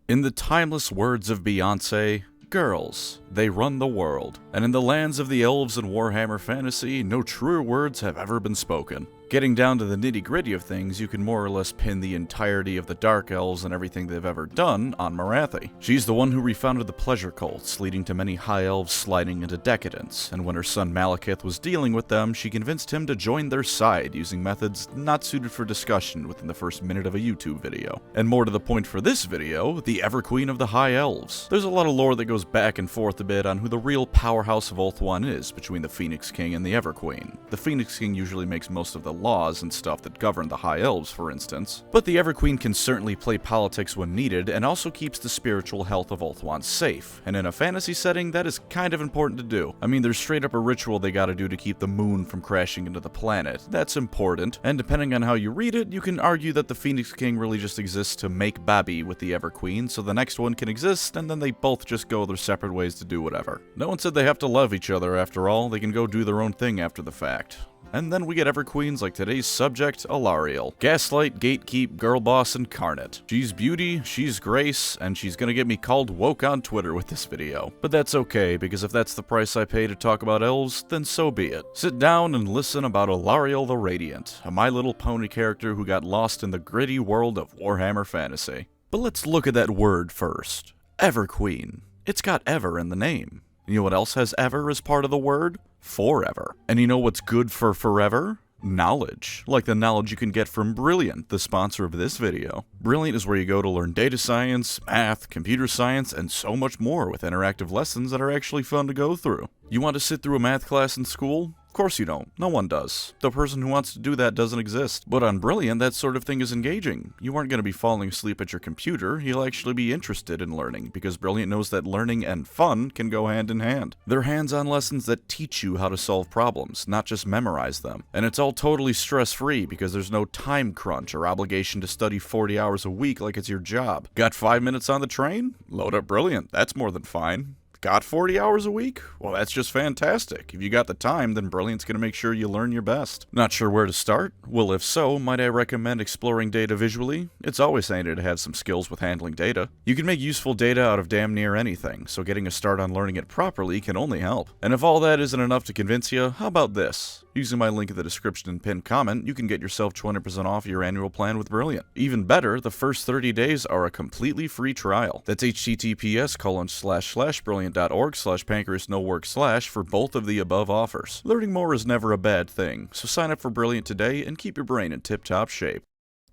In the timeless words of Beyoncé, girls, they run the world. And in the lands of the elves and Warhammer fantasy, no truer words have ever been spoken. Getting down to the nitty-gritty of things, you can more or less pin the entirety of the Dark Elves and everything they've ever done on Morathi. She's the one who refounded the pleasure cults, leading to many high elves sliding into decadence, and when her son Malekith was dealing with them, she convinced him to join their side using methods not suited for discussion within the first minute of a YouTube video. And more to the point for this video, the Everqueen of the High Elves. There's a lot of lore that goes back and forth a bit on who the real powerhouse of Ulthuan is between the Phoenix King and the Everqueen. The Phoenix King usually makes most of the laws and stuff that govern the High Elves, for instance, but the Everqueen can certainly play politics when needed and also keeps the spiritual health of Ulthuan safe, and in a fantasy setting that is kind of important to do. I mean, there's straight up a ritual they gotta do to keep the moon from crashing into the planet. That's important, and depending on how you read it, you can argue that the Phoenix King really just exists to make Babi with the Everqueen so the next one can exist, and then they both just go their separate ways to do whatever. No one said they have to love each other after all, they can go do their own thing after the fact. And then we get Everqueens like today's subject, Alarielle. Gaslight Gatekeep Girlboss incarnate. She's beauty, she's grace, and she's gonna get me called woke on Twitter with this video. But that's okay, because if that's the price I pay to talk about elves, then so be it. Sit down and listen about Alarielle the Radiant, a My Little Pony character who got lost in the gritty world of Warhammer fantasy. But let's look at that word first. Everqueen. It's got ever in the name. You know what else has ever as part of the word? Forever. And you know what's good for forever? Knowledge. Like the knowledge you can get from Brilliant, the sponsor of this video. Brilliant is where you go to learn data science, math, computer science, and so much more with interactive lessons that are actually fun to go through. You want to sit through a math class in school? Of course you don't. No one does. The person who wants to do that doesn't exist. But on Brilliant, that sort of thing is engaging. You aren't going to be falling asleep at your computer. You'll actually be interested in learning, because Brilliant knows that learning and fun can go hand in hand. They're hands-on lessons that teach you how to solve problems, not just memorize them. And it's all totally stress-free, because there's no time crunch or obligation to study 40 hours a week like it's your job. Got 5 minutes on the train? Load up Brilliant. That's more than fine. Got 40 hours a week? Well, that's just fantastic. If you got the time, then Brilliant's gonna make sure you learn your best. Not sure where to start? Well, if so, might I recommend exploring data visually? It's always handy to have some skills with handling data. You can make useful data out of damn near anything, so getting a start on learning it properly can only help. And if all that isn't enough to convince you, how about this? Using my link in the description and pinned comment, you can get yourself 20% off your annual plan with Brilliant. Even better, the first 30 days are a completely free trial. That's https://brilliant.org/PancreasNoWork/ for both of the above offers. Learning more is never a bad thing, so sign up for Brilliant today and keep your brain in tip-top shape.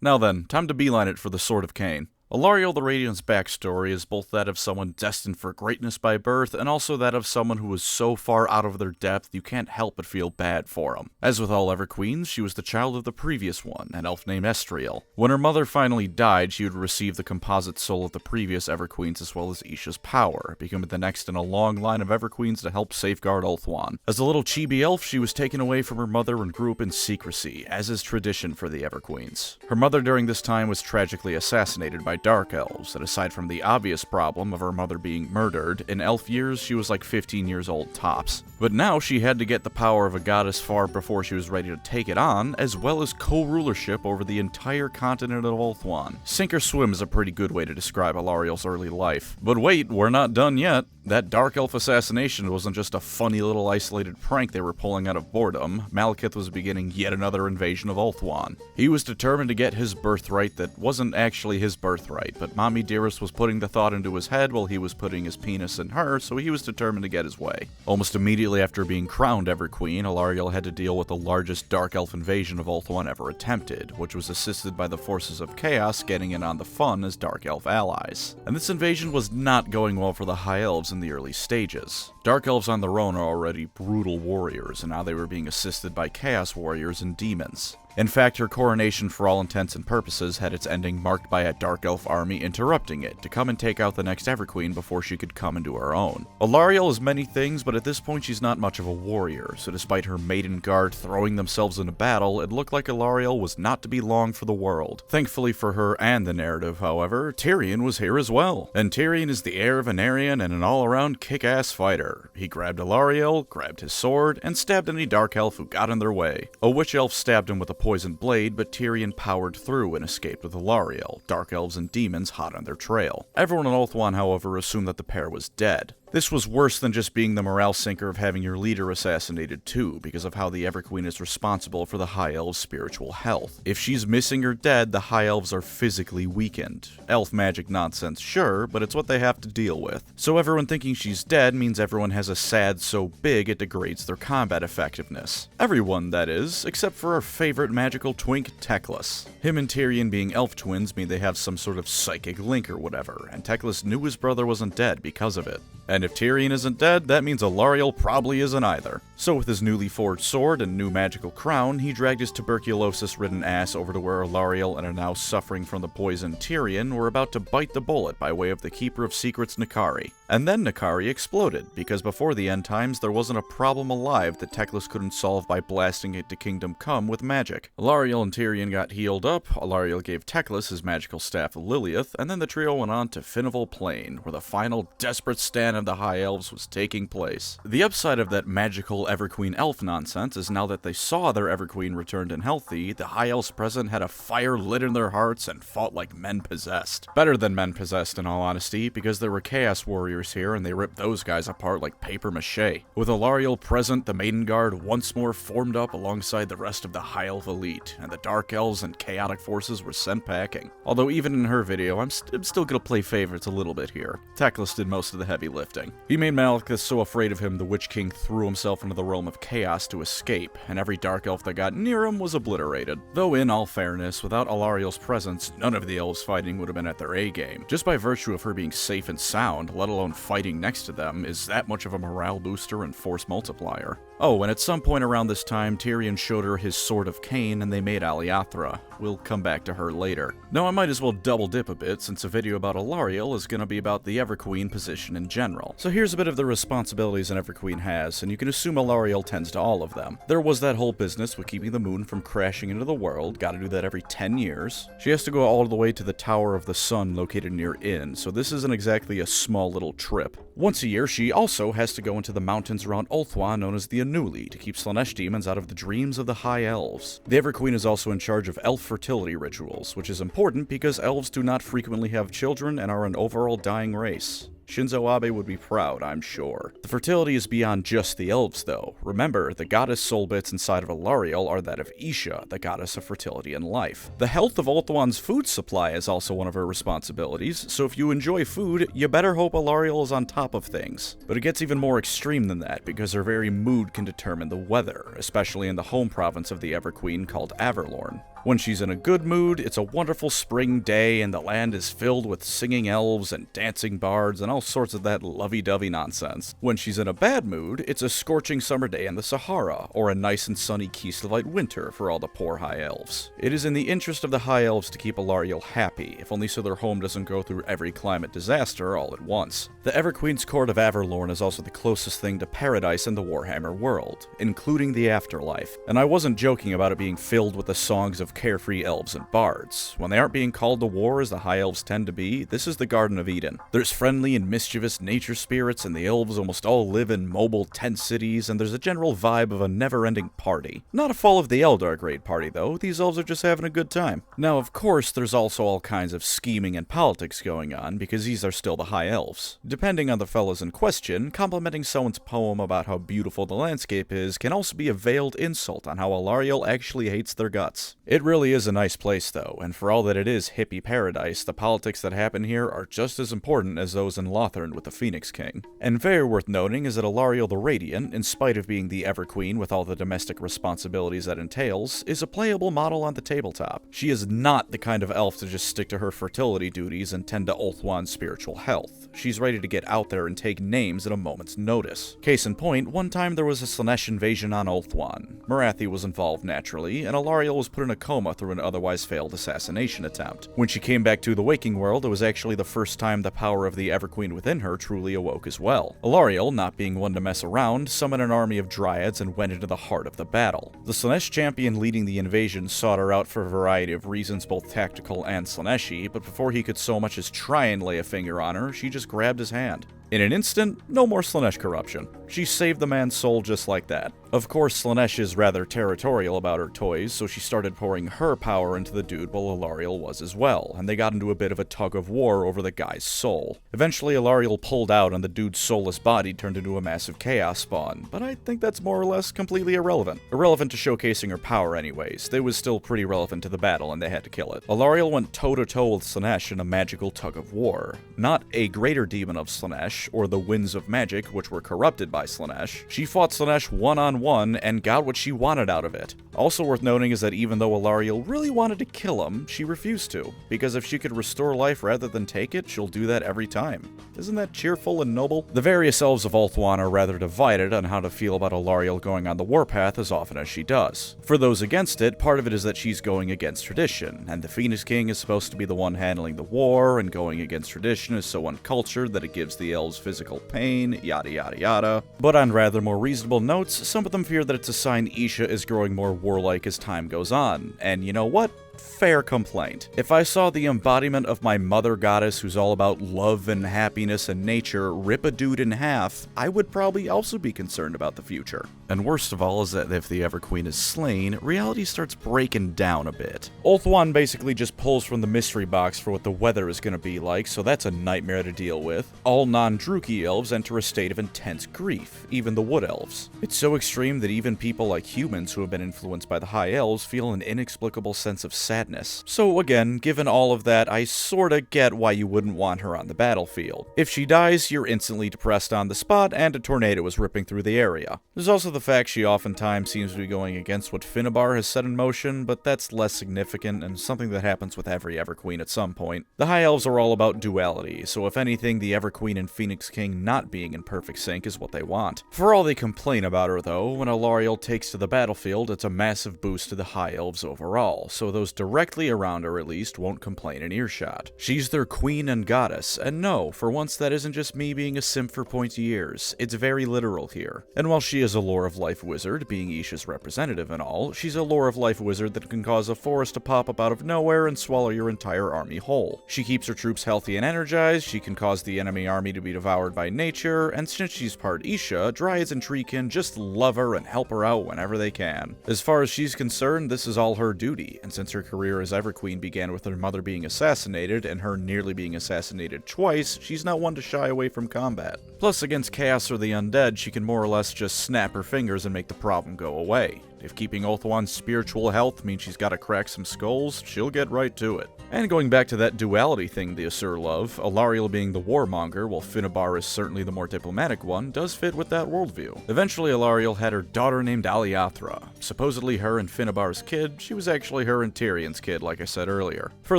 Now then, time to beeline it for the Sword of Cain. Alarielle the Radiant's backstory is both that of someone destined for greatness by birth, and also that of someone who was so far out of their depth you can't help but feel bad for them. As with all Everqueens, she was the child of the previous one, an elf named Estriel. When her mother finally died, she would receive the composite soul of the previous Everqueens as well as Isha's power, becoming the next in a long line of Everqueens to help safeguard Ulthuan. As a little chibi elf, she was taken away from her mother and grew up in secrecy, as is tradition for the Everqueens. Her mother during this time was tragically assassinated by Dark Elves, and aside from the obvious problem of her mother being murdered, in elf years she was like 15 years old tops. But now she had to get the power of a goddess far before she was ready to take it on, as well as co-rulership over the entire continent of Ulthuan. Sink or swim is a pretty good way to describe Alarielle's early life. But wait, we're not done yet. That Dark Elf assassination wasn't just a funny little isolated prank they were pulling out of boredom. Malekith was beginning yet another invasion of Ulthuan. He was determined to get his birthright that wasn't actually his birthright, but Mommy Dearest was putting the thought into his head while he was putting his penis in her, so he was determined to get his way. Almost immediately after being crowned Everqueen, Alarielle had to deal with the largest Dark Elf invasion of Ulthuan ever attempted, which was assisted by the forces of Chaos getting in on the fun as Dark Elf allies. And this invasion was not going well for the High Elves in the early stages. Dark Elves on their own are already brutal warriors, and now they were being assisted by Chaos warriors and demons. In fact, her coronation for all intents and purposes had its ending marked by a Dark Elf army interrupting it to come and take out the next Everqueen before she could come into her own. Alarielle is many things, but at this point she's not much of a warrior, so despite her maiden guard throwing themselves into battle, it looked like Alarielle was not to be long for the world. Thankfully for her and the narrative, however, Tyrion was here as well. And Tyrion is the heir of Anarion and an all-around kick-ass fighter. He grabbed Alarielle, grabbed his sword, and stabbed any Dark Elf who got in their way. A Witch Elf stabbed him with a poisoned blade, but Tyrion powered through and escaped with Alarielle, dark elves and demons hot on their trail. Everyone in Ulthuan, however, assumed that the pair was dead. This was worse than just being the morale sinker of having your leader assassinated too, because of how the Everqueen is responsible for the High Elves' spiritual health. If she's missing or dead, the High Elves are physically weakened. Elf magic nonsense, sure, but it's what they have to deal with. So everyone thinking she's dead means everyone has a sad so big it degrades their combat effectiveness. Everyone, that is, except for our favorite magical twink, Teclis. Him and Tyrion being elf twins mean they have some sort of psychic link or whatever, and Teclis knew his brother wasn't dead because of it. And if Tyrion isn't dead, that means Alarielle probably isn't either. So with his newly forged sword and new magical crown, he dragged his tuberculosis-ridden ass over to where Alarielle and a now suffering from the poison Tyrion were about to bite the bullet by way of the Keeper of Secrets N'Kari. And then N'Kari exploded, because before the end times there wasn't a problem alive that Teclis couldn't solve by blasting it to Kingdom Come with magic. Alarielle and Tyrion got healed up, Alarielle gave Teclis his magical staff Lilith, and then the trio went on to Finnival Plain, where the final desperate stand of the High Elves was taking place. The upside of that magical Everqueen elf nonsense is now that they saw their Everqueen returned and healthy, the High Elves present had a fire lit in their hearts and fought like men possessed. Better than men possessed in all honesty, because there were Chaos Warriors here and they ripped those guys apart like paper mache. With Alarielle present, the Maiden Guard once more formed up alongside the rest of the High Elf elite, and the Dark Elves and Chaotic Forces were sent packing. Although even in her video, I'm still gonna play favorites a little bit here. Teclis did most of the heavy lifting. He made Malekith so afraid of him the Witch King threw himself into the realm of chaos to escape, and every Dark Elf that got near him was obliterated. Though in all fairness, without Alarielle's presence, none of the elves fighting would have been at their A-game. Just by virtue of her being safe and sound, let alone fighting next to them, is that much of a morale booster and force multiplier. Oh, and at some point around this time, Tyrion showed her his Sword of Cain and they made Aliathra. We'll come back to her later. Now I might as well double dip a bit, since a video about Alarielle is gonna be about the Everqueen position in general. So here's a bit of the responsibilities an Everqueen has, and you can assume Alarielle tends to all of them. There was that whole business with keeping the moon from crashing into the world, gotta do that every 10 years. She has to go all the way to the Tower of the Sun located near Inn, so this isn't exactly a small little trip. Once a year, she also has to go into the mountains around Ulthuan known as the Anuli to keep Slaanesh demons out of the dreams of the High Elves. The Everqueen is also in charge of elf fertility rituals, which is important because elves do not frequently have children and are an overall dying race. Shinzo Abe would be proud, I'm sure. The fertility is beyond just the elves, though. Remember, the goddess soul bits inside of Alarielle are that of Isha, the goddess of fertility and life. The health of Ulthuan's food supply is also one of her responsibilities, so if you enjoy food, you better hope Alarielle is on top of things. But it gets even more extreme than that, because her very mood can determine the weather, especially in the home province of the Everqueen called Averlorn. When she's in a good mood, it's a wonderful spring day and the land is filled with singing elves and dancing bards and all sorts of that lovey-dovey nonsense. When she's in a bad mood, it's a scorching summer day in the Sahara, or a nice and sunny Gaselight winter for all the poor High Elves. It is in the interest of the High Elves to keep Alarielle happy, if only so their home doesn't go through every climate disaster all at once. The Everqueen's Court of Averlorn is also the closest thing to paradise in the Warhammer world, including the afterlife. And I wasn't joking about it being filled with the songs of carefree elves and bards. When they aren't being called to war as the High Elves tend to be, this is the Garden of Eden. There's friendly and mischievous nature spirits, and the elves almost all live in mobile tent cities, and there's a general vibe of a never-ending party. Not a Fall of the Eldar grade party, though. These elves are just having a good time. Now, of course, there's also all kinds of scheming and politics going on, because these are still the High Elves. Depending on the fellas in question, complimenting someone's poem about how beautiful the landscape is can also be a veiled insult on how Alarielle actually hates their guts. It really is a nice place, though, and for all that it is hippie paradise, the politics that happen here are just as important as those in Lothern with the Phoenix King. And very worth noting is that Alarielle the Radiant, in spite of being the Everqueen with all the domestic responsibilities that entails, is a playable model on the tabletop. She is not the kind of elf to just stick to her fertility duties and tend to Ulthuan's spiritual health. She's ready to get out there and take names at a moment's notice. Case in point, one time there was a Slaanesh invasion on Ulthuan. Marathi was involved naturally, and Alarielle was put in a coma through an otherwise failed assassination attempt. When she came back to the waking world, it was actually the first time the power of the Everqueen within her truly awoke as well. Alarielle, not being one to mess around, summoned an army of dryads and went into the heart of the battle. The Slaanesh champion leading the invasion sought her out for a variety of reasons, both tactical and Slaaneshi, but before he could so much as try and lay a finger on her, she just grabbed his hand. In an instant, no more Slaanesh corruption. She saved the man's soul just like that. Of course, Slaanesh is rather territorial about her toys, so she started pouring her power into the dude while Alarielle was as well, and they got into a bit of a tug of war over the guy's soul. Eventually, Alarielle pulled out and the dude's soulless body turned into a massive chaos spawn, but I think that's more or less completely irrelevant. Irrelevant to showcasing her power anyways. They was still pretty relevant to the battle and they had to kill it. Alarielle went toe-to-toe with Slaanesh in a magical tug of war. Not a greater demon of Slaanesh, or the winds of magic, which were corrupted by Slaanesh. She fought Slaanesh one-on-one and got what she wanted out of it. Also worth noting is that even though Alarielle really wanted to kill him, she refused to, because if she could restore life rather than take it, she'll do that every time. Isn't that cheerful and noble? The various elves of Ulthuan are rather divided on how to feel about Alarielle going on the warpath as often as she does. For those against it, part of it is that she's going against tradition, and the Phoenix King is supposed to be the one handling the war, and going against tradition is so uncultured that it gives the elves physical pain, yada yada yada. But on rather more reasonable notes, some of them fear that it's a sign Isha is growing more warlike as time goes on, and you know what? Fair complaint. If I saw the embodiment of my mother goddess who's all about love and happiness and nature rip a dude in half, I would probably also be concerned about the future. And worst of all is that if the Everqueen is slain, reality starts breaking down a bit. Ulthuan basically just pulls from the mystery box for what the weather is going to be like, so that's a nightmare to deal with. All non-Druchii elves enter a state of intense grief, even the Wood Elves. It's so extreme that even people like humans who have been influenced by the High Elves feel an inexplicable sense of sadness. So again, given all of that, I sorta get why you wouldn't want her on the battlefield. If she dies, you're instantly depressed on the spot, and a tornado is ripping through the area. There's also the fact she oftentimes seems to be going against what Finnabar has set in motion, but that's less significant and something that happens with every Everqueen at some point. The High Elves are all about duality, so if anything, the Everqueen and Phoenix King not being in perfect sync is what they want. For all they complain about her though, when Alarielle takes to the battlefield, it's a massive boost to the High Elves overall, so those directly around her at least won't complain in earshot. She's their queen and goddess, and no, for once that isn't just me being a simp for pointy ears, it's very literal here. And while she is a Lore of Life wizard, being Isha's representative and all, she's a Lore of Life wizard that can cause a forest to pop up out of nowhere and swallow your entire army whole. She keeps her troops healthy and energized, she can cause the enemy army to be devoured by nature, and since she's part Isha, Dryads and Treekin just love her and help her out whenever they can. As far as she's concerned, this is all her duty, and since her career as Everqueen began with her mother being assassinated and her nearly being assassinated twice, she's not one to shy away from combat. Plus, against Chaos or the Undead, she can more or less just snap her fingers and make the problem go away. If keeping Ulthuan's spiritual health means she's gotta crack some skulls, she'll get right to it. And going back to that duality thing the Asur love, Alarielle being the warmonger, while Finnabar is certainly the more diplomatic one, does fit with that worldview. Eventually, Alarielle had her daughter named Aliathra. Supposedly her and Finnabar's kid, she was actually her and Tyrion's kid, like I said earlier. For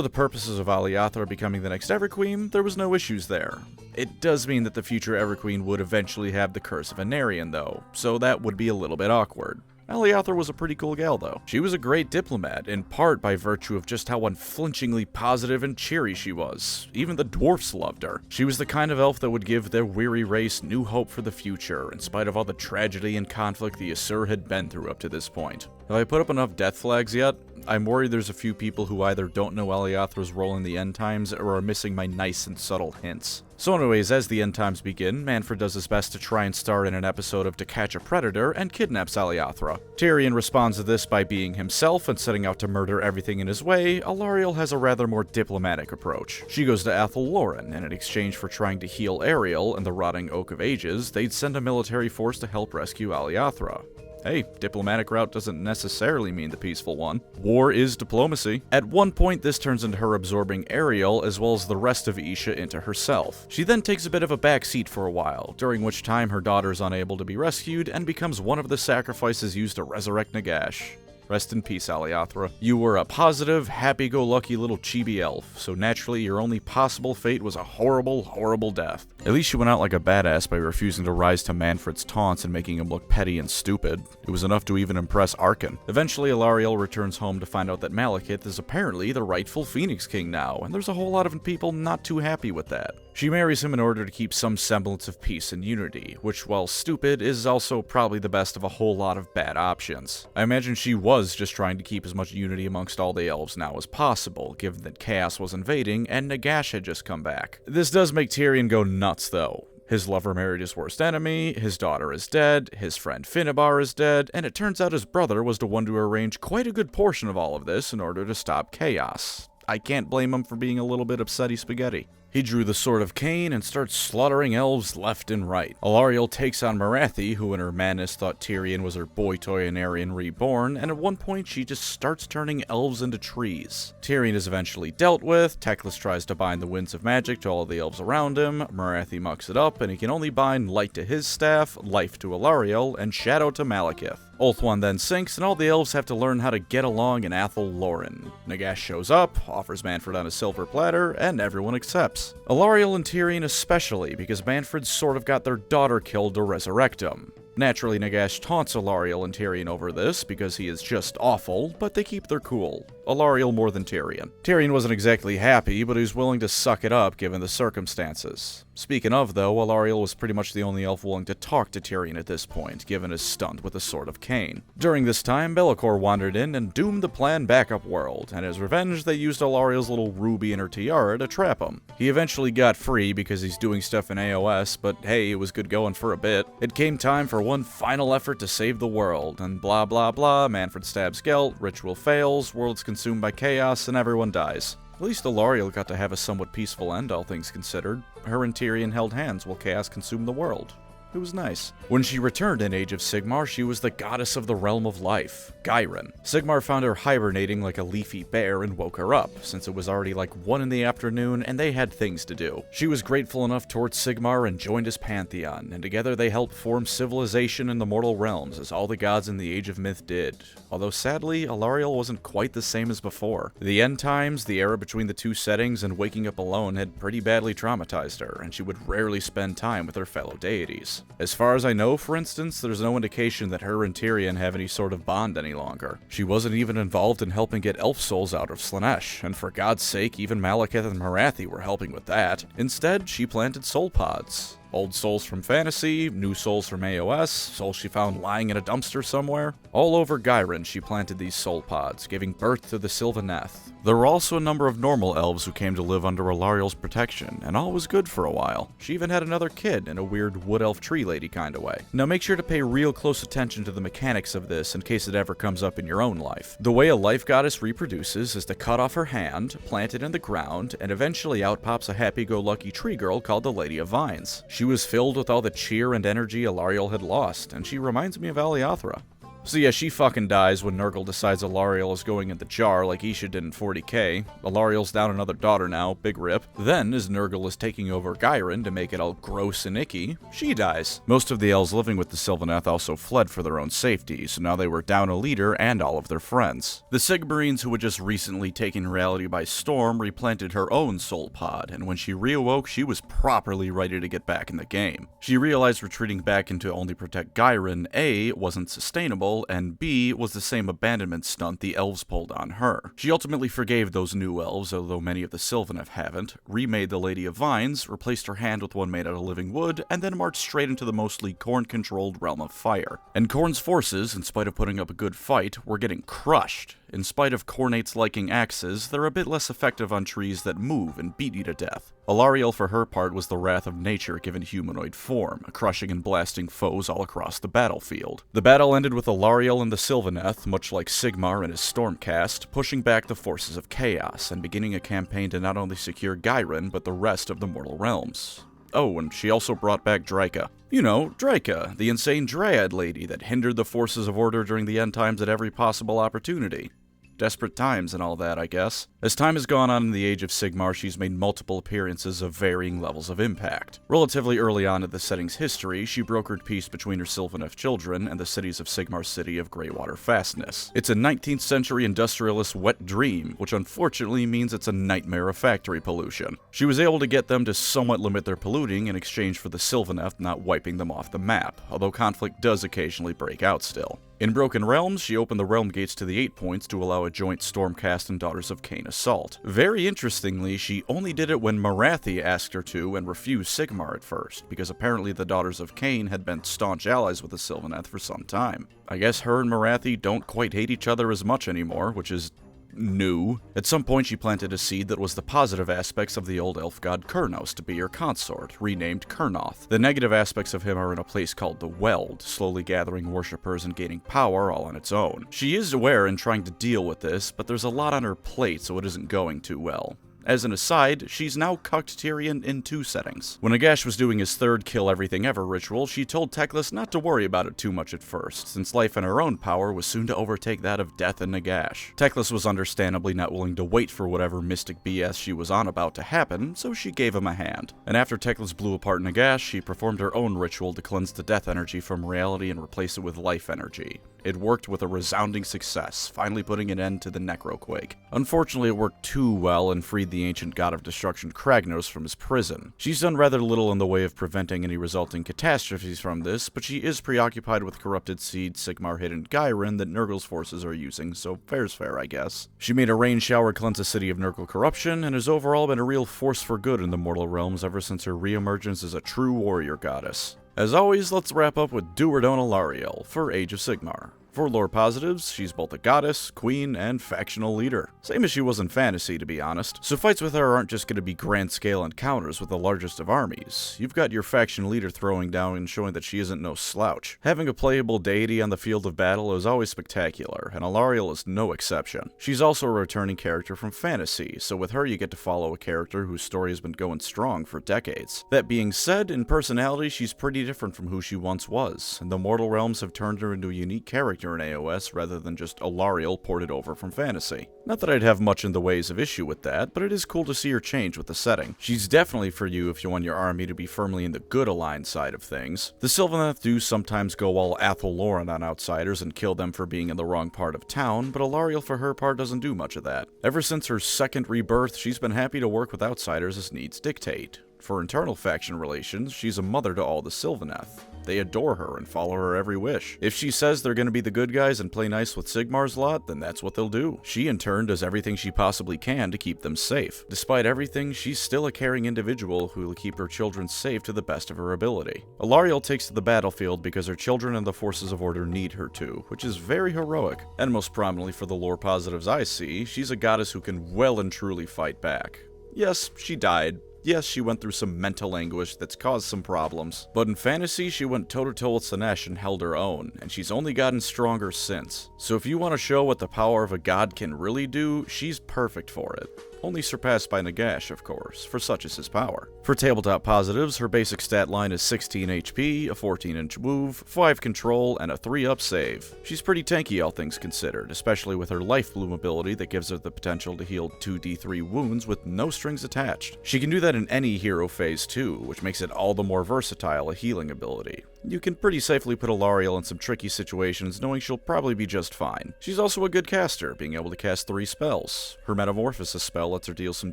the purposes of Aliathra becoming the next Everqueen, there was no issues there. It does mean that the future Everqueen would eventually have the Curse of Anarion though, so that would be a little bit awkward. Aliathra was a pretty cool gal, though. She was a great diplomat, in part by virtue of just how unflinchingly positive and cheery she was. Even the dwarfs loved her. She was the kind of elf that would give their weary race new hope for the future, in spite of all the tragedy and conflict the Asur had been through up to this point. Have I put up enough death flags yet? I'm worried there's a few people who either don't know Aliathra's role in the end times or are missing my nice and subtle hints. So anyways, as the end times begin, Mannfred does his best to try and star in an episode of To Catch a Predator and kidnaps Aliathra. Tyrion responds to this by being himself and setting out to murder everything in his way. Alarielle has a rather more diplomatic approach. She goes to Athel Loren, and in exchange for trying to heal Ariel and the rotting Oak of Ages, they'd send a military force to help rescue Aliathra. Hey, diplomatic route doesn't necessarily mean the peaceful one. War is diplomacy. At one point, this turns into her absorbing Ariel as well as the rest of Isha into herself. She then takes a bit of a backseat for a while, during which time her daughter is unable to be rescued and becomes one of the sacrifices used to resurrect Nagash. Rest in peace, Aliathra. You were a positive, happy-go-lucky little chibi elf, so naturally your only possible fate was a horrible, horrible death. At least you went out like a badass by refusing to rise to Mannfred's taunts and making him look petty and stupid. It was enough to even impress Arkan. Eventually, Alarielle returns home to find out that Malekith is apparently the rightful Phoenix King now, and there's a whole lot of people not too happy with that. She marries him in order to keep some semblance of peace and unity, which, while stupid, is also probably the best of a whole lot of bad options. I imagine she was just trying to keep as much unity amongst all the elves now as possible, given that Chaos was invading and Nagash had just come back. This does make Tyrion go nuts, though. His lover married his worst enemy, his daughter is dead, his friend Finnabar is dead, and it turns out his brother was the one to arrange quite a good portion of all of this in order to stop chaos. I can't blame him for being a little bit upsetty spaghetti. He drew the Sword of Cain and starts slaughtering elves left and right. Alarielle takes on Morathi, who in her madness thought Tyrion was her boy toy and Arryn reborn, and at one point she just starts turning elves into trees. Tyrion is eventually dealt with, Teclis tries to bind the winds of magic to all the elves around him, Morathi mucks it up, and he can only bind light to his staff, life to Alarielle, and shadow to Malekith. Ulthuan then sinks, and all the elves have to learn how to get along in Athel Loren. Nagash shows up, offers Manfred on a silver platter, and everyone accepts. Alarielle and Tyrion especially, because Manfred sort of got their daughter killed to resurrect him. Naturally, Nagash taunts Alarielle and Tyrion over this, because he is just awful, but they keep their cool. Alarielle more than Tyrion. Tyrion wasn't exactly happy, but he was willing to suck it up given the circumstances. Speaking of, though, Alarielle was pretty much the only elf willing to talk to Tyrion at this point, given his stunt with the Sword of Cain. During this time, Be'lakor wandered in and doomed the planned backup world, and as revenge, they used Alarielle's little ruby in her tiara to trap him. He eventually got free because he's doing stuff in AOS, but hey, it was good going for a bit. It came time for one final effort to save the world, and blah blah blah, Manfred stabs Gelt, ritual fails, world's consumed by chaos, and everyone dies. At least Alarielle got to have a somewhat peaceful end, all things considered. Her and Tyrion held hands while chaos consumed the world. It was nice. When she returned in Age of Sigmar, she was the goddess of the realm of life, Ghyren. Sigmar found her hibernating like a leafy bear and woke her up, since it was already like 1 in the afternoon and they had things to do. She was grateful enough towards Sigmar and joined his pantheon, and together they helped form civilization in the mortal realms, as all the gods in the Age of Myth did. Although sadly, Alarielle wasn't quite the same as before. The end times, the era between the two settings, and waking up alone had pretty badly traumatized her, and she would rarely spend time with her fellow deities. As far as I know, for instance, there's no indication that her and Tyrion have any sort of bond any longer. She wasn't even involved in helping get elf souls out of Slaanesh, and for God's sake, even Malekith and Morathi were helping with that. Instead, she planted soul pods. Old souls from fantasy, new souls from AOS, souls she found lying in a dumpster somewhere. All over Ghyren, she planted these soul pods, giving birth to the Sylvaneth. There were also a number of normal elves who came to live under Alarielle's protection, and all was good for a while. She even had another kid in a weird wood elf tree lady kinda way. Now make sure to pay real close attention to the mechanics of this in case it ever comes up in your own life. The way a life goddess reproduces is to cut off her hand, plant it in the ground, and eventually out pops a happy-go-lucky tree girl called the Lady of Vines. She was filled with all the cheer and energy Alarielle had lost, and she reminds me of Aliathra. So yeah, she fucking dies when Nurgle decides Alarielle is going in the jar like Isha did in 40k. Alarielle's down another daughter now, big rip. Then, as Nurgle is taking over Ghyren to make it all gross and icky, she dies. Most of the elves living with the Sylvaneth also fled for their own safety, so now they were down a leader and all of their friends. The Sigmarines, who had just recently taken reality by storm, replanted her own soul pod, and when she reawoke, she was properly ready to get back in the game. She realized retreating back into only protect Ghyren, A, wasn't sustainable, and B, was the same abandonment stunt the elves pulled on her. She ultimately forgave those new elves, although many of the Sylvaneth haven't, remade the Lady of Vines, replaced her hand with one made out of living wood, and then marched straight into the mostly Khorne-controlled realm of fire. And Khorne's forces, in spite of putting up a good fight, were getting crushed. In spite of Khornate's liking axes, they're a bit less effective on trees that move and beat you to death. Alarielle, for her part, was the wrath of nature given humanoid form, crushing and blasting foes all across the battlefield. The battle ended with Alarielle and the Sylvaneth, much like Sigmar and his Stormcast, pushing back the forces of chaos and beginning a campaign to not only secure Ghyren, but the rest of the mortal realms. Oh, and she also brought back Draika. You know, Draika, the insane dryad lady that hindered the forces of order during the end times at every possible opportunity. Desperate times and all that, I guess. As time has gone on in the Age of Sigmar, she's made multiple appearances of varying levels of impact. Relatively early on in the setting's history, she brokered peace between her Sylvaneth children and the cities of Sigmar's city of Greywater Fastness. It's a 19th century industrialist wet dream, which unfortunately means it's a nightmare of factory pollution. She was able to get them to somewhat limit their polluting in exchange for the Sylvaneth not wiping them off the map, although conflict does occasionally break out still. In Broken Realms, she opened the realm gates to the 8 points to allow a joint Stormcast and Daughters of Cain assault. Very interestingly, she only did it when Morathi asked her to and refused Sigmar at first, because apparently the Daughters of Cain had been staunch allies with the Sylvaneth for some time. I guess her and Morathi don't quite hate each other as much anymore, which is new. At some point she planted a seed that was the positive aspects of the old elf god Kurnos to be her consort, renamed Kurnoth. The negative aspects of him are in a place called the Weld, slowly gathering worshippers and gaining power all on its own. She is aware and trying to deal with this, but there's a lot on her plate, so it isn't going too well. As an aside, she's now cucked Tyrion in 2 settings. When Nagash was doing his 3rd kill everything ever ritual, she told Teclis not to worry about it too much at first, since life and her own power was soon to overtake that of death and Nagash. Teclis was understandably not willing to wait for whatever mystic BS she was on about to happen, so she gave him a hand. And after Teclis blew apart Nagash, she performed her own ritual to cleanse the death energy from reality and replace it with life energy. It worked with a resounding success, finally putting an end to the Necroquake. Unfortunately, it worked too well and freed the ancient god of destruction Kragnos from his prison. She's done rather little in the way of preventing any resulting catastrophes from this, but she is preoccupied with corrupted seed Sigmar hidden Gyrin that Nurgle's forces are using, so fair's fair, I guess. She made a rain shower cleanse the city of Nurgle corruption, and has overall been a real force for good in the mortal realms ever since her reemergence as a true warrior goddess. As always, let's wrap up with Do or Don't Alarielle for Age of Sigmar. For lore positives, she's both a goddess, queen, and factional leader. Same as she was in fantasy, to be honest. So fights with her aren't just going to be grand-scale encounters with the largest of armies. You've got your faction leader throwing down and showing that she isn't no slouch. Having a playable deity on the field of battle is always spectacular, and Alarielle is no exception. She's also a returning character from fantasy, so with her you get to follow a character whose story has been going strong for decades. That being said, in personality she's pretty different from who she once was, and the mortal realms have turned her into a unique character in AOS rather than just Alarielle ported over from fantasy. Not that I'd have much in the ways of issue with that, but it is cool to see her change with the setting. She's definitely for you if you want your army to be firmly in the good aligned side of things. The Sylvaneth do sometimes go all Athel-Loren on outsiders and kill them for being in the wrong part of town, but Alarielle for her part doesn't do much of that. Ever since her 2nd rebirth, she's been happy to work with outsiders as needs dictate. For internal faction relations, she's a mother to all the Sylvaneth. They adore her and follow her every wish. If she says they're going to be the good guys and play nice with Sigmar's lot, then that's what they'll do. She in turn does everything she possibly can to keep them safe. Despite everything, she's still a caring individual who will keep her children safe to the best of her ability. Alarielle takes to the battlefield because her children and the forces of order need her to, which is very heroic. And most prominently for the lore positives I see, she's a goddess who can well and truly fight back. Yes, she died. Yes, she went through some mental anguish that's caused some problems, but in fantasy she went toe-to-toe with Sinesh and held her own, and she's only gotten stronger since. So if you want to show what the power of a god can really do, she's perfect for it. Only surpassed by Nagash, of course, for such is his power. For tabletop positives, her basic stat line is 16 HP, a 14-inch move, 5 control, and a 3-up save. She's pretty tanky all things considered, especially with her Life Bloom ability that gives her the potential to heal 2d3 wounds with no strings attached. She can do that in any hero phase too, which makes it all the more versatile a healing ability. You can pretty safely put Alarielle in some tricky situations knowing she'll probably be just fine. She's also a good caster, being able to cast 3 spells. Her Metamorphosis spell lets her deal some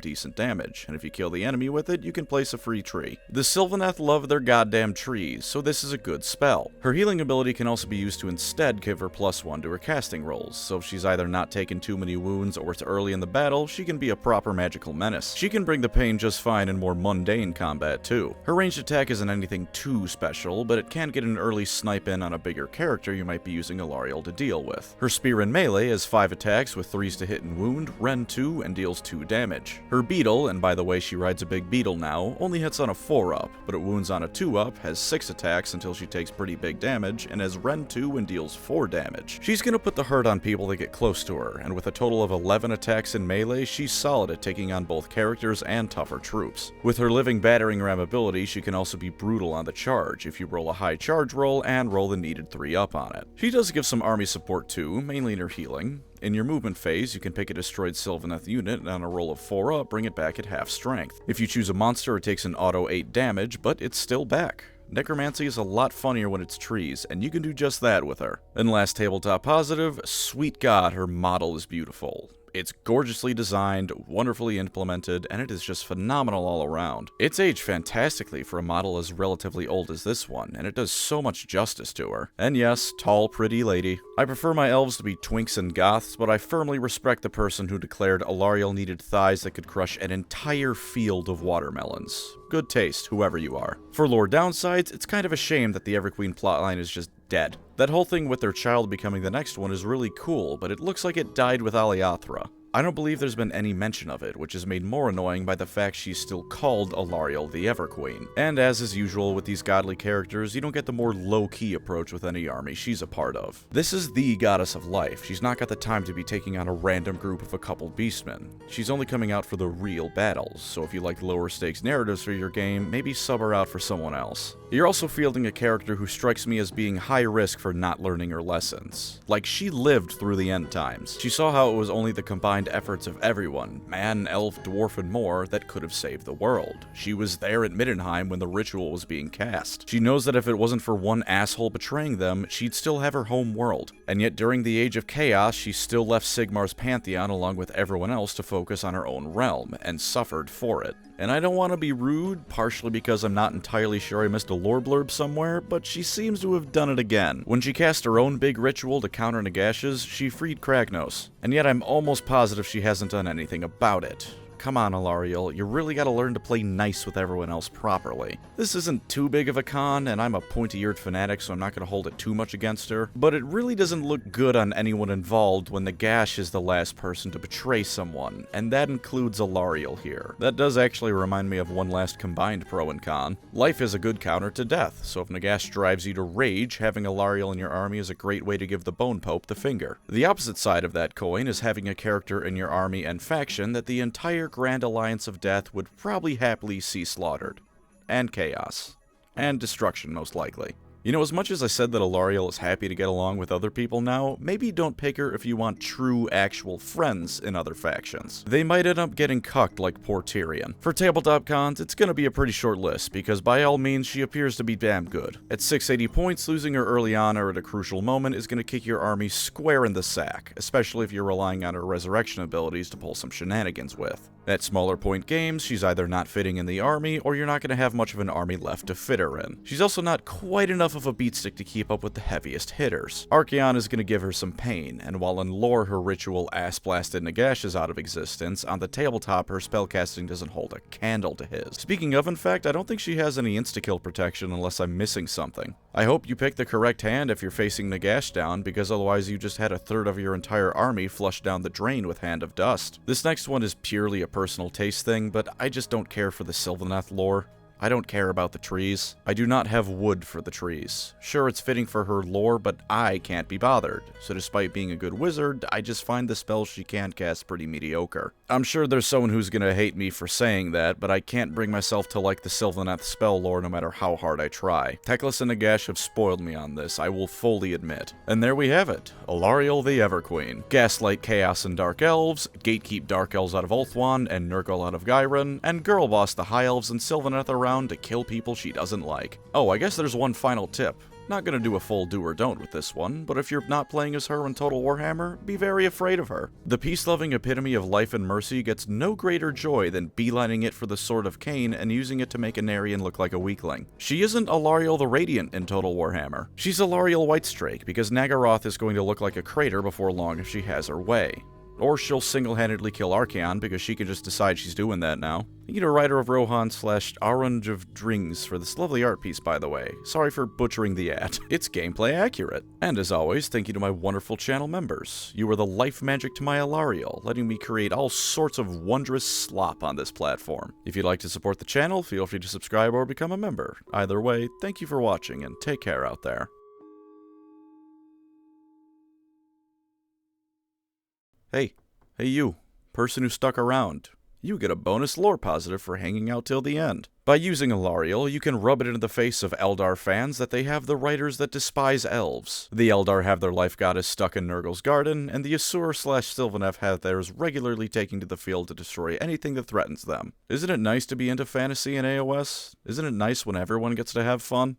decent damage, and if you kill the enemy with it, you can place a free tree. The Sylvaneth love their goddamn trees, so this is a good spell. Her healing ability can also be used to instead give her +1 to her casting rolls, so if she's either not taken too many wounds or it's early in the battle, she can be a proper magical menace. She can bring the pain just fine in more mundane combat too. Her ranged attack isn't anything too special, but it can get an early snipe in on a bigger character you might be using Alarielle to deal with. Her spear in melee has 5 attacks with 3s to hit and wound, rend 2, and deals 2 damage. Her beetle, and by the way she rides a big beetle now, only hits on a 4-up, but it wounds on a 2-up, has 6 attacks until she takes pretty big damage, and has rend 2 and deals 4 damage. She's gonna put the hurt on people that get close to her, and with a total of 11 attacks in melee, she's solid at taking on both characters and tougher troops. With her living battering ram ability, she can also be brutal on the charge if you roll a high charge roll and roll the needed 3-up on it. She does give some army support too, mainly in her healing. In your movement phase, you can pick a destroyed Sylvaneth unit and on a roll of 4-up, bring it back at half strength. If you choose a monster, it takes an auto 8 damage, but it's still back. Necromancy is a lot funnier when it's trees, and you can do just that with her. And last tabletop positive, sweet god, her model is beautiful. It's gorgeously designed, wonderfully implemented, and it is just phenomenal all around. It's aged fantastically for a model as relatively old as this one, and it does so much justice to her. And yes, tall, pretty lady. I prefer my elves to be twinks and goths, but I firmly respect the person who declared Alarielle needed thighs that could crush an entire field of watermelons. Good taste, whoever you are. For lore downsides, it's kind of a shame that the Everqueen plotline is just dead. That whole thing with their child becoming the next one is really cool, but it looks like it died with Aliathra. I don't believe there's been any mention of it, which is made more annoying by the fact she's still called Alarielle the Everqueen. And as is usual with these godly characters, you don't get the more low-key approach with any army she's a part of. This is the goddess of life. She's not got the time to be taking on a random group of a couple beastmen. She's only coming out for the real battles, so if you like lower stakes narratives for your game, maybe sub her out for someone else. You're also fielding a character who strikes me as being high risk for not learning her lessons. Like, she lived through the end times. She saw how it was only the combined efforts of everyone, man, elf, dwarf, and more, that could have saved the world. She was there at Middenheim when the ritual was being cast. She knows that if it wasn't for one asshole betraying them, she'd still have her home world. And yet during the Age of Chaos, she still left Sigmar's pantheon along with everyone else to focus on her own realm, and suffered for it. And I don't want to be rude, partially because I'm not entirely sure I missed a lore blurb somewhere, but she seems to have done it again. When she cast her own big ritual to counter Nagash's, she freed Kragnos. And yet I'm almost positive she hasn't done anything about it. Come on, Alarielle, you really gotta learn to play nice with everyone else properly. This isn't too big of a con, and I'm a pointy-eared fanatic, so I'm not gonna hold it too much against her, but it really doesn't look good on anyone involved when Nagash is the last person to betray someone, and that includes Alarielle here. That does actually remind me of one last combined pro and con. Life is a good counter to death, so if Nagash drives you to rage, having Alarielle in your army is a great way to give the Bone Pope the finger. The opposite side of that coin is having a character in your army and faction that the entire Grand Alliance of Death would probably happily see slaughtered. And chaos. And destruction, most likely. You know, as much as I said that Alarielle is happy to get along with other people now, maybe don't pick her if you want true, actual friends in other factions. They might end up getting cucked like poor Tyrion. For tabletop cons, it's gonna be a pretty short list, because by all means, she appears to be damn good. At 680 points, losing her early on or at a crucial moment is gonna kick your army square in the sack, especially if you're relying on her resurrection abilities to pull some shenanigans with. At smaller point games, she's either not fitting in the army, or you're not going to have much of an army left to fit her in. She's also not quite enough of a beatstick to keep up with the heaviest hitters. Archaon is going to give her some pain, and while in lore her ritual ass-blasted Nagash is out of existence, on the tabletop her spellcasting doesn't hold a candle to his. Speaking of, in fact, I don't think she has any insta-kill protection unless I'm missing something. I hope you pick the correct hand if you're facing Nagash down, because otherwise you just had a third of your entire army flush down the drain with Hand of Dust. This next one is purely a personal taste thing, but I just don't care for the Sylvaneth lore. I don't care about the trees. I do not have wood for the trees. Sure, it's fitting for her lore, but I can't be bothered. So despite being a good wizard, I just find the spells she can't cast pretty mediocre. I'm sure there's someone who's gonna hate me for saying that, but I can't bring myself to like the Sylvaneth spell lore no matter how hard I try. Teclis and Nagash have spoiled me on this, I will fully admit. And there we have it. Alarielle the Everqueen. Gaslight Chaos and Dark Elves, Gatekeep Dark Elves out of Ulthuan, and Nurgle out of Gyron, and Girlboss the High Elves and Sylvaneth around to kill people she doesn't like. Oh, I guess there's one final tip. Not gonna do a full do or don't with this one, but if you're not playing as her in Total Warhammer, be very afraid of her. The peace-loving epitome of life and mercy gets no greater joy than beelining it for the Sword of Cain and using it to make a Narian look like a weakling. She isn't Alarielle the Radiant in Total Warhammer. She's Alarielle Whitestrake, because Nagaroth is going to look like a crater before long if she has her way. Or she'll single-handedly kill Archaon, because she can just decide she's doing that now. Thank you to writer of Rohan / Orange of Drings for this lovely art piece, by the way. Sorry for butchering the ad. It's gameplay accurate. And as always, thank you to my wonderful channel members. You are the life magic to my Alarielle, letting me create all sorts of wondrous slop on this platform. If you'd like to support the channel, feel free to subscribe or become a member. Either way, thank you for watching, and take care out there. Hey you, person who stuck around. You get a bonus lore positive for hanging out till the end. By using Alarielle, you can rub it into the face of Eldar fans that they have the writers that despise elves. The Eldar have their life goddess stuck in Nurgle's garden, and the Asur / Sylvaneth have theirs regularly taking to the field to destroy anything that threatens them. Isn't it nice to be into fantasy in AOS? Isn't it nice when everyone gets to have fun?